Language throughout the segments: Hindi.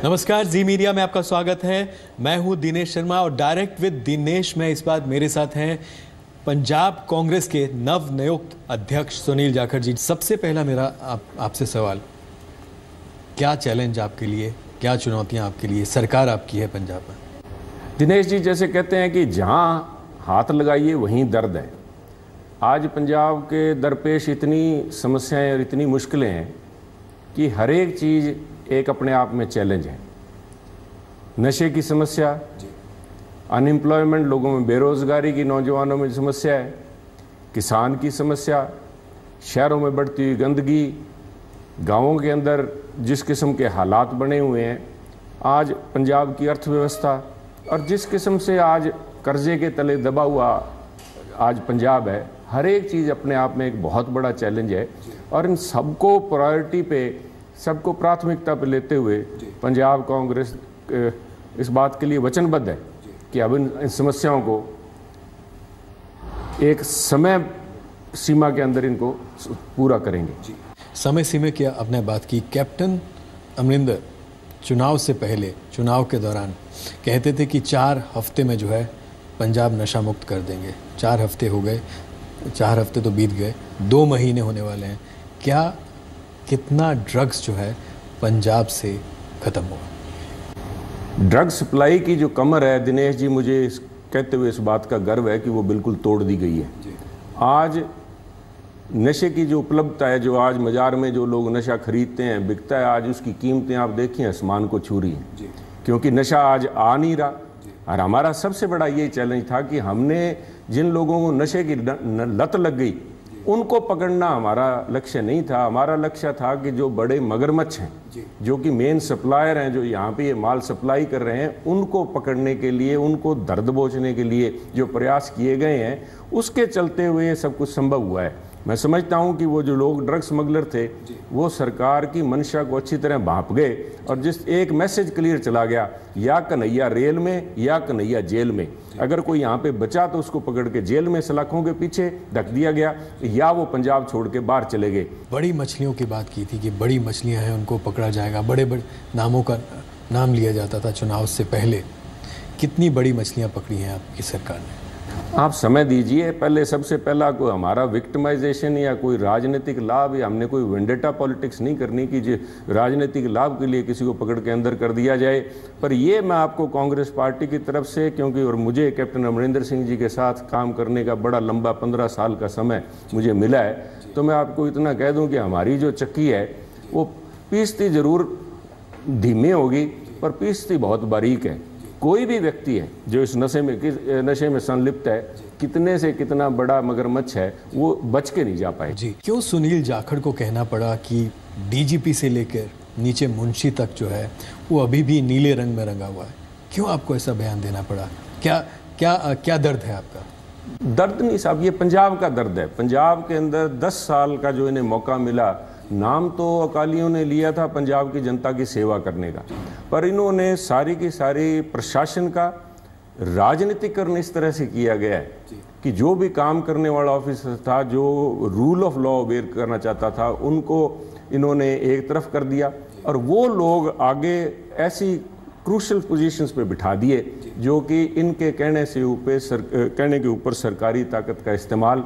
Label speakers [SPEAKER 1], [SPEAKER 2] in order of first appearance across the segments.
[SPEAKER 1] नमस्कार, जी मीडिया में आपका स्वागत है। मैं हूं दिनेश शर्मा और डायरेक्ट विद दिनेश में इस बार मेरे साथ हैं पंजाब कांग्रेस के नवनियुक्त अध्यक्ष सुनील जाखड़ जी। सबसे पहला मेरा आपसे सवाल, क्या चैलेंज आपके लिए, क्या चुनौतियां आपके लिए, सरकार आपकी है पंजाब में?
[SPEAKER 2] दिनेश जी, जैसे कहते हैं कि जहां हाथ लगाइए वहीं दर्द है। आज पंजाब के दरपेश इतनी समस्याएं और इतनी मुश्किलें हैं कि हर एक चीज़ एक अपने आप में चैलेंज है। नशे की समस्या, अनएम्प्लॉयमेंट, लोगों में बेरोज़गारी की, नौजवानों में समस्या है, किसान की समस्या, शहरों में बढ़ती हुई गंदगी, गांवों के अंदर जिस किस्म के हालात बने हुए हैं, आज पंजाब की अर्थव्यवस्था और जिस किस्म से आज कर्जे के तले दबा हुआ आज पंजाब है, हर एक चीज़ अपने आप में एक बहुत बड़ा चैलेंज है। और इन सबको प्रायोरिटी पे, सबको प्राथमिकता पे लेते हुए पंजाब कांग्रेस इस बात के लिए वचनबद्ध है कि अब इन समस्याओं को एक समय सीमा के अंदर इनको पूरा करेंगे।
[SPEAKER 1] समय सीमा की आपने बात की। कैप्टन अमरिंदर चुनाव से पहले, चुनाव के दौरान कहते थे कि 4 हफ्ते में जो है पंजाब नशा मुक्त कर देंगे। 4 हफ्ते हो गए, 4 हफ्ते तो बीत गए, 2 महीने होने वाले हैं। क्या, कितना ड्रग्स जो है पंजाब से खत्म हुआ?
[SPEAKER 2] ड्रग सप्लाई की जो कमर है दिनेश जी, मुझे कहते हुए इस बात का गर्व है कि वो बिल्कुल तोड़ दी गई है। आज नशे की जो उपलब्धता है, जो आज बाजार में जो लोग नशा खरीदते हैं, बिकता है, आज उसकी कीमतें आप देखिए आसमान को छू रही हैं, क्योंकि नशा आज आ नहीं रहा। और हमारा सबसे बड़ा ये चैलेंज था कि हमने जिन लोगों को नशे की लत लग गई उनको पकड़ना हमारा लक्ष्य नहीं था। हमारा लक्ष्य था कि जो बड़े मगरमच्छ हैं, जो कि मेन सप्लायर हैं, जो यहाँ पे ये माल सप्लाई कर रहे हैं, उनको पकड़ने के लिए, उनको दर्द पहुँचने के लिए जो प्रयास किए गए हैं, उसके चलते हुए ये सब कुछ संभव हुआ है। मैं समझता हूं कि वो जो लोग ड्रग स्मगलर थे वो सरकार की मंशा को अच्छी तरह भांप गए और जिस एक मैसेज क्लियर चला गया, या कन्हैया रेल में या कन्हैया जेल में। अगर कोई यहाँ पे बचा तो उसको पकड़ के जेल में सलाखों के पीछे ढक दिया गया, या वो पंजाब छोड़ के बाहर चले गए।
[SPEAKER 1] बड़ी मछलियों की बात की थी कि बड़ी मछलियाँ हैं, उनको पकड़ा जाएगा, बड़े बड़े नामों का नाम लिया जाता था चुनाव से पहले। कितनी बड़ी मछलियाँ पकड़ी हैं आपकी सरकार ने?
[SPEAKER 2] आप समय दीजिए। पहले सबसे पहला कोई हमारा विक्टिमाइजेशन या कोई राजनीतिक लाभ, या हमने कोई वेंडेटा पॉलिटिक्स नहीं करनी कि जो राजनीतिक लाभ के लिए किसी को पकड़ के अंदर कर दिया जाए। पर ये मैं आपको कांग्रेस पार्टी की तरफ से, क्योंकि और मुझे कैप्टन अमरिंदर सिंह जी के साथ काम करने का बड़ा लंबा 15 साल का समय मुझे मिला है, तो मैं आपको इतना कह दूँ कि हमारी जो चक्की है वो पीसती ज़रूर धीमी होगी पर पीसती बहुत बारीक है। कोई भी व्यक्ति है जो इस नशे में संलिप्त है, कितने से कितना बड़ा मगरमच्छ है, वो बच के नहीं जा पाए।
[SPEAKER 1] जी, क्यों सुनील जाखड़ को कहना पड़ा कि डीजीपी से लेकर नीचे मुंशी तक जो है वो अभी भी नीले रंग में रंगा हुआ है? क्यों आपको ऐसा बयान देना पड़ा? क्या दर्द है आपका?
[SPEAKER 2] दर्द नहीं साहब, ये पंजाब का दर्द है। पंजाब के अंदर 10 साल का जो इन्हें मौका मिला, नाम तो अकालियों ने लिया था पंजाब की जनता की सेवा करने का, पर इन्होंने सारी की सारी प्रशासन का राजनीतिकरण इस तरह से किया गया है कि जो भी काम करने वाला ऑफिसर था, जो रूल ऑफ लॉ अवेयर करना चाहता था, उनको इन्होंने एक तरफ कर दिया और वो लोग आगे ऐसी क्रूशल पोजीशंस पे बिठा दिए जो कि इनके कहने के ऊपर सरकारी ताकत का इस्तेमाल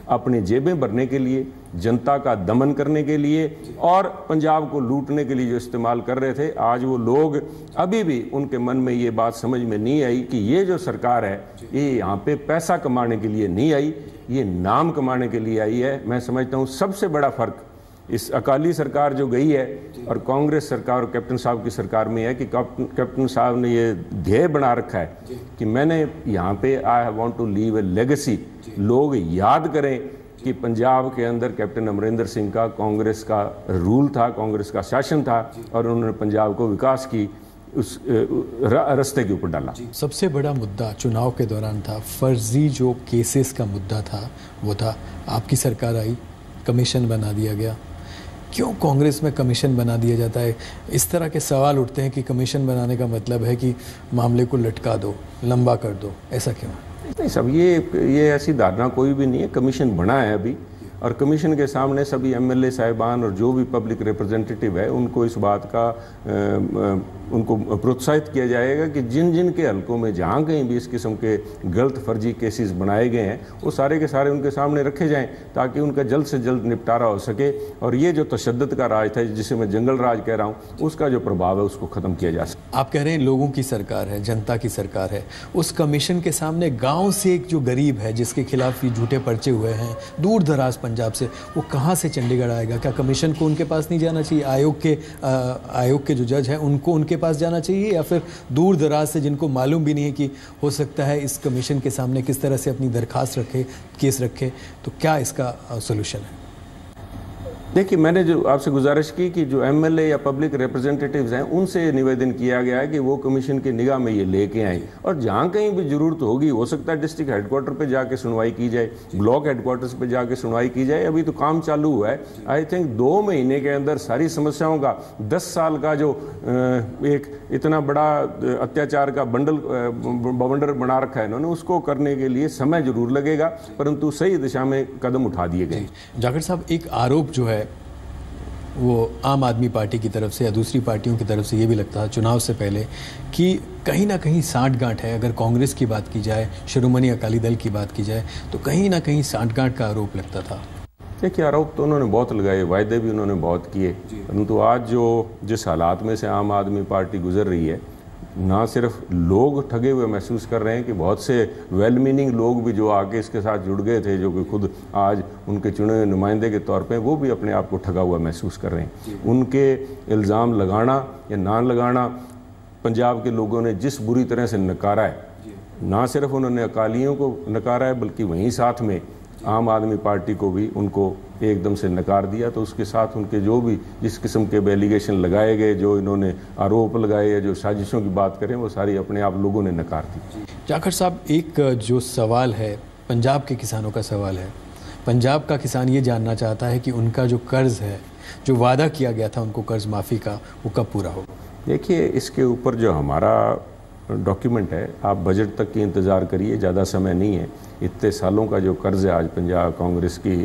[SPEAKER 2] अपनी जेबें भरने के लिए, जनता का दमन करने के लिए और पंजाब को लूटने के लिए जो इस्तेमाल कर रहे थे, आज वो लोग अभी भी उनके मन में ये बात समझ में नहीं आई कि ये जो सरकार है ये यहाँ पे पैसा कमाने के लिए नहीं आई, ये नाम कमाने के लिए आई है। मैं समझता हूँ सबसे बड़ा फर्क इस अकाली सरकार जो गई है और कांग्रेस सरकार और कैप्टन साहब की सरकार में है कि कैप्टन साहब ने ये ध्येय बना रखा है कि मैंने यहाँ पे I want to leave a legacy. लोग याद करें कि पंजाब के अंदर कैप्टन अमरिंदर सिंह का कांग्रेस का रूल था, कांग्रेस का शासन था और उन्होंने पंजाब को विकास की उस रास्ते के ऊपर डाला।
[SPEAKER 1] सबसे बड़ा मुद्दा चुनाव के दौरान था, फर्जी जो केसेस का मुद्दा था वो था। आपकी सरकार आई, कमीशन बना दिया गया। क्यों कांग्रेस में कमीशन बना दिया जाता है? इस तरह के सवाल उठते हैं कि कमीशन बनाने का मतलब है कि मामले को लटका दो, लंबा कर दो, ऐसा क्यों?
[SPEAKER 2] नहीं सब, ये ऐसी धारणा कोई भी नहीं है। कमीशन बना है अभी और कमीशन के सामने सभी एमएलए साहिबान और जो भी पब्लिक रिप्रेजेंटेटिव है उनको इस बात का उनको प्रोत्साहित किया जाएगा कि जिन जिन के हलकों में जहाँ कहीं भी इस किस्म के गलत फर्जी केसेस बनाए गए हैं वो सारे के सारे उनके सामने रखे जाएं ताकि उनका जल्द से जल्द निपटारा हो सके और ये जो तशद्दुद का राज था जिसे मैं जंगल राज कह रहा हूँ उसका जो प्रभाव है उसको ख़त्म किया जा सके।
[SPEAKER 1] आप कह रहे हैं लोगों की सरकार है, जनता की सरकार है, उस कमीशन के सामने गांव से एक जो गरीब है जिसके खिलाफ ये झूठे पर्चे हुए हैं दूर दराज पंजाब से, वो कहाँ से चंडीगढ़ आएगा? क्या कमीशन को उनके पास नहीं जाना चाहिए? आयोग के जो जज हैं उनको उनके पास जाना चाहिए, या फिर दूर दराज से जिनको मालूम भी नहीं है कि हो सकता है इस कमीशन के सामने किस तरह से अपनी दरखास्त रखे, केस रखे, तो क्या इसका सोल्यूशन है?
[SPEAKER 2] देखिए, मैंने जो आपसे गुजारिश की कि जो एमएलए या पब्लिक रिप्रेजेंटेटिव्स हैं उनसे निवेदन किया गया है कि वो कमीशन की निगाह में ये लेके आएँ और जहाँ कहीं भी ज़रूरत होगी, हो सकता है डिस्ट्रिक्ट हेडक्वार्टर पे जाके सुनवाई की जाए, ब्लॉक हेडक्वार्टर्स पे जाके सुनवाई की जाए। अभी तो काम चालू हुआ है। आई थिंक 2 महीने के अंदर सारी समस्याओं का 10 साल का जो एक इतना बड़ा अत्याचार का बवंडर बना रखा है इन्होंने, उसको करने के लिए समय जरूर लगेगा, परंतु सही दिशा में कदम उठा दिए गए।
[SPEAKER 1] जाकिर साहब, एक आरोप जो है वो आम आदमी पार्टी की तरफ से या दूसरी पार्टियों की तरफ से ये भी लगता है चुनाव से पहले कि कहीं ना कहीं साठगांठ है। अगर कांग्रेस की बात की जाए, शिरोमणि अकाली दल की बात की जाए, तो कहीं ना कहीं साठगांठ का आरोप लगता था।
[SPEAKER 2] देखिए, आरोप तो उन्होंने बहुत लगाए, वायदे भी उन्होंने बहुत किए, परंतु आज जिस हालात में से आम आदमी पार्टी गुजर रही है, ना सिर्फ लोग ठगे हुए महसूस कर रहे हैं कि बहुत से वेल मीनिंग लोग भी जो आके इसके साथ जुड़ गए थे, जो कि खुद आज उनके चुने हुए नुमाइंदे के तौर पे, वो भी अपने आप को ठगा हुआ महसूस कर रहे हैं। उनके इल्ज़ाम लगाना या ना लगाना पंजाब के लोगों ने जिस बुरी तरह से नकारा है, ना सिर्फ उन्होंने अकालियों को नकारा है बल्कि वहीं साथ में आम आदमी पार्टी को भी उनको एकदम से नकार दिया। तो उसके साथ उनके जो भी जिस किस्म के एलिगेशन लगाए गए, जो इन्होंने आरोप लगाए या जो साजिशों की बात करें, वो सारी अपने आप लोगों ने नकार दी।
[SPEAKER 1] जाखिर साहब, एक जो सवाल है पंजाब के किसानों का सवाल है। पंजाब का किसान ये जानना चाहता है कि उनका जो कर्ज है, जो वादा किया गया था उनको कर्ज माफ़ी का, वो कब पूरा होगा?
[SPEAKER 2] देखिए, इसके ऊपर जो हमारा डॉक्यूमेंट है, आप बजट तक की इंतज़ार करिए, ज़्यादा समय नहीं है। इतने सालों का जो कर्ज़ है आज पंजाब कांग्रेस की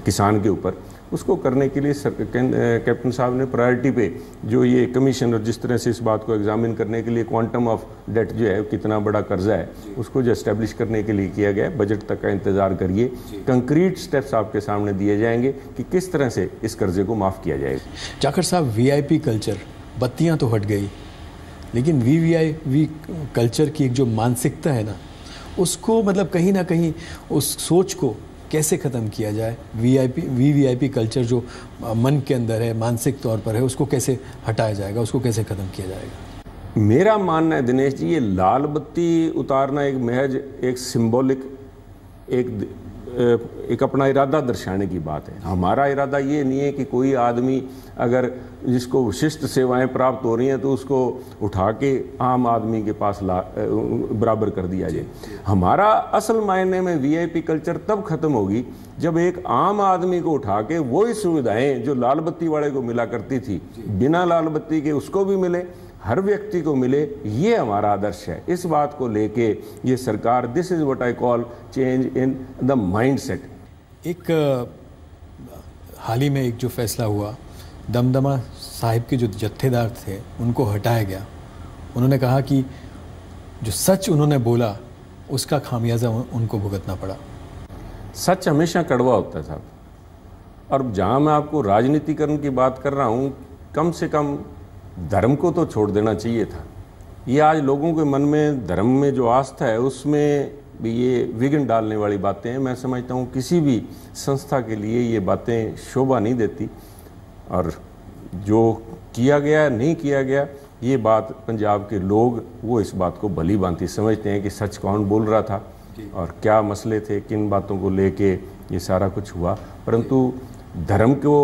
[SPEAKER 2] किसान के ऊपर, उसको करने के लिए कैप्टन साहब ने प्रायोरिटी पे जो ये कमीशन और जिस तरह से इस बात को एग्जामिन करने के लिए क्वांटम ऑफ डेट जो है, कितना बड़ा कर्जा है, उसको जो एस्टेब्लिश करने के लिए किया गया है। बजट तक का इंतज़ार करिए, कंक्रीट स्टेप्स आपके सामने दिए जाएंगे कि किस तरह से इस कर्जे को माफ़ किया जाएगा।
[SPEAKER 1] जाखिर साहब, VIP कल्चर, बत्तियाँ तो हट गई, लेकिन VVIP कल्चर की एक जो मानसिकता है ना, उसको मतलब कहीं ना कहीं उस सोच को कैसे ख़त्म किया जाए? VVIP कल्चर जो मन के अंदर है, मानसिक तौर पर है, उसको कैसे हटाया जाएगा, उसको कैसे ख़त्म किया जाएगा?
[SPEAKER 2] मेरा मानना है दिनेश जी, ये लाल बत्ती उतारना एक महज एक सिंबॉलिक एक अपना इरादा दर्शाने की बात है। हमारा इरादा ये नहीं है कि कोई आदमी अगर जिसको विशिष्ट सेवाएं प्राप्त हो रही हैं तो उसको उठा के आम आदमी के पास बराबर कर दिया जाए। हमारा असल मायने में VIP कल्चर तब खत्म होगी जब एक आम आदमी को उठा के वही सुविधाएं जो लाल बत्ती वाले को मिला करती थी, बिना लाल बत्ती के उसको भी मिले, हर व्यक्ति को मिले। ये हमारा आदर्श है। इस बात को लेके ये सरकार, this is what I call change in the mindset.
[SPEAKER 1] एक हाल ही में एक जो फैसला हुआ, दमदमा साहिब के जो जत्थेदार थे उनको हटाया गया। उन्होंने कहा कि जो सच उन्होंने बोला उसका खामियाजा उनको भुगतना पड़ा।
[SPEAKER 2] सच हमेशा कड़वा होता है साहब, और जहाँ मैं आपको राजनीतिकरण की बात कर रहा हूँ, कम से कम धर्म को तो छोड़ देना चाहिए था। ये आज लोगों के मन में धर्म में जो आस्था है उसमें भी ये विघ्न डालने वाली बातें हैं। मैं समझता हूँ किसी भी संस्था के लिए ये बातें शोभा नहीं देती, और जो किया गया नहीं किया गया, ये बात पंजाब के लोग वो इस बात को भली भांति समझते हैं कि सच कौन बोल रहा था और क्या मसले थे, किन बातों को लेके ये सारा कुछ हुआ। परंतु धर्म को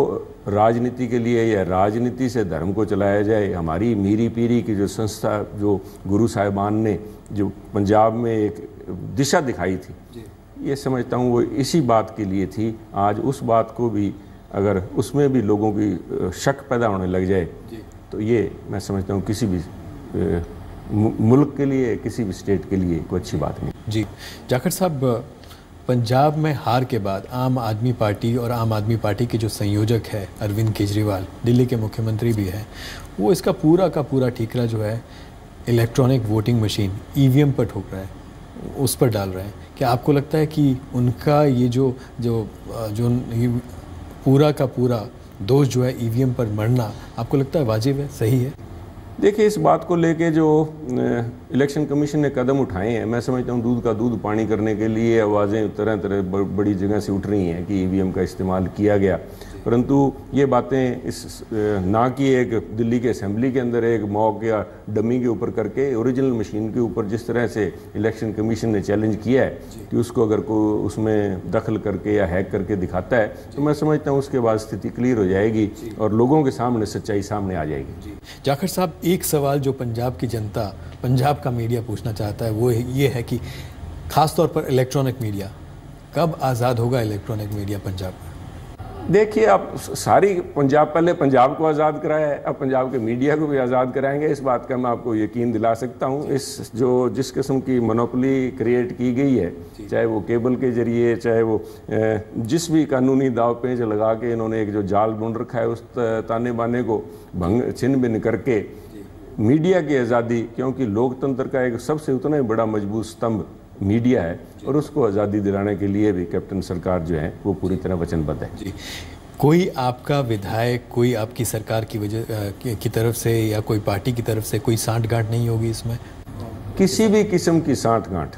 [SPEAKER 2] राजनीति के लिए या राजनीति से धर्म को चलाया जाए, हमारी मीरी पीरी की जो संस्था, जो गुरु साहिबान ने जो पंजाब में एक दिशा दिखाई थी, ये समझता हूँ वो इसी बात के लिए थी। आज उस बात को भी अगर उसमें भी लोगों की शक पैदा होने लग जाए तो ये मैं समझता हूँ किसी भी मुल्क के लिए, किसी भी स्टेट के लिए कोई अच्छी बात नहीं।
[SPEAKER 1] जी जाखिर साहब, पंजाब में हार के बाद आम आदमी पार्टी और आम आदमी पार्टी के जो संयोजक है अरविंद केजरीवाल, दिल्ली के मुख्यमंत्री भी हैं, वो इसका पूरा का पूरा ठीकरा जो है इलेक्ट्रॉनिक वोटिंग मशीन ईवीएम पर ठोक रहा है, उस पर डाल रहे हैं। क्या आपको लगता है कि उनका ये जो पूरा का पूरा दोष जो है ईवीएम पर मरना, आपको लगता है वाजिब है, सही है?
[SPEAKER 2] देखिए, इस बात को लेके जो इलेक्शन कमीशन ने कदम उठाए हैं, मैं समझता हूँ दूध का दूध पानी करने के लिए आवाज़ें तरह तरह बड़ी जगह से उठ रही हैं कि ईवीएम का इस्तेमाल किया गया, परंतु ये बातें इस ना कि एक दिल्ली के असेंबली के अंदर एक मॉक या डमी के ऊपर करके ओरिजिनल मशीन के ऊपर जिस तरह से इलेक्शन कमीशन ने चैलेंज किया है कि उसको अगर कोई उसमें दखल करके या हैक करके दिखाता है तो मैं समझता हूँ उसके बाद स्थिति क्लियर हो जाएगी और लोगों के सामने सच्चाई सामने आ जाएगी।
[SPEAKER 1] जाखड़ साहब, एक सवाल जो पंजाब की जनता, पंजाब का मीडिया पूछना चाहता है वो ये है कि खासतौर पर इलेक्ट्रॉनिक मीडिया कब आज़ाद होगा? इलेक्ट्रॉनिक मीडिया पंजाब में
[SPEAKER 2] देखिए, आप सारी पंजाब, पहले पंजाब को आज़ाद कराया है, अब पंजाब के मीडिया को भी आज़ाद कराएंगे, इस बात का मैं आपको यकीन दिला सकता हूँ। इस जिस किस्म की मोनोपोली क्रिएट की गई है, चाहे वो केबल के जरिए, चाहे वो जिस भी कानूनी दाव पेंच लगा के इन्होंने एक जो जाल बुन रखा है, उस ताने बाने को भंग छिन्न भिन्न करके मीडिया की आज़ादी, क्योंकि लोकतंत्र का एक सबसे उतना ही बड़ा मजबूत स्तंभ मीडिया है और उसको आज़ादी दिलाने के लिए भी कैप्टन सरकार जो है वो पूरी तरह वचनबद्ध है।
[SPEAKER 1] जी, कोई आपका विधायक, कोई आपकी सरकार की वजह की तरफ से या कोई पार्टी की तरफ से कोई सांठ-गांठ नहीं होगी इसमें?
[SPEAKER 2] किसी भी किस्म की सांठ-गांठ,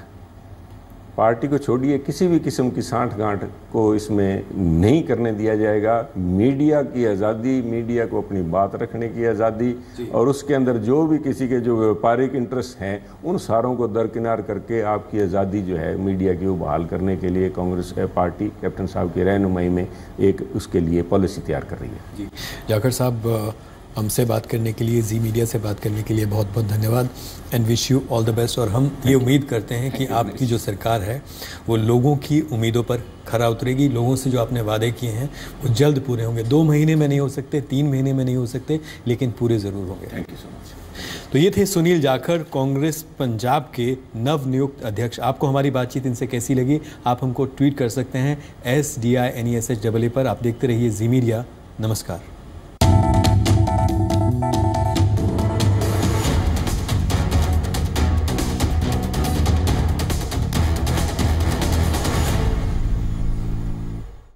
[SPEAKER 2] पार्टी को छोड़िए, किसी भी किस्म की सांठ-गांठ को इसमें नहीं करने दिया जाएगा। मीडिया की आज़ादी, मीडिया को अपनी बात रखने की आज़ादी और उसके अंदर जो भी किसी के जो व्यापारिक इंटरेस्ट हैं उन सारों को दरकिनार करके आपकी आज़ादी जो है मीडिया की वो बहाल करने के लिए कांग्रेस पार्टी कैप्टन साहब की रहनुमाई में एक उसके लिए पॉलिसी तैयार कर रही है।
[SPEAKER 1] जी, जाखड़ साहब, हमसे बात करने के लिए, जी मीडिया से बात करने के लिए बहुत बहुत धन्यवाद and wish you all the best. और हम ये उम्मीद करते हैं कि आपकी जो सरकार है वो लोगों की उम्मीदों पर खरा उतरेगी। लोगों से जो आपने वादे किए हैं वो जल्द पूरे होंगे। 2 महीने में नहीं हो सकते, 3 महीने में नहीं हो सकते, लेकिन पूरे ज़रूर होंगे।
[SPEAKER 2] Thank you so much.
[SPEAKER 1] तो ये थे सुनील जाखड़, कांग्रेस पंजाब के नवनियुक्त अध्यक्ष। आपको हमारी बातचीत इनसे कैसी लगी? आप हमको ट्वीट कर सकते हैं SDINESHAA पर। आप देखते रहिए जी मीडिया। नमस्कार।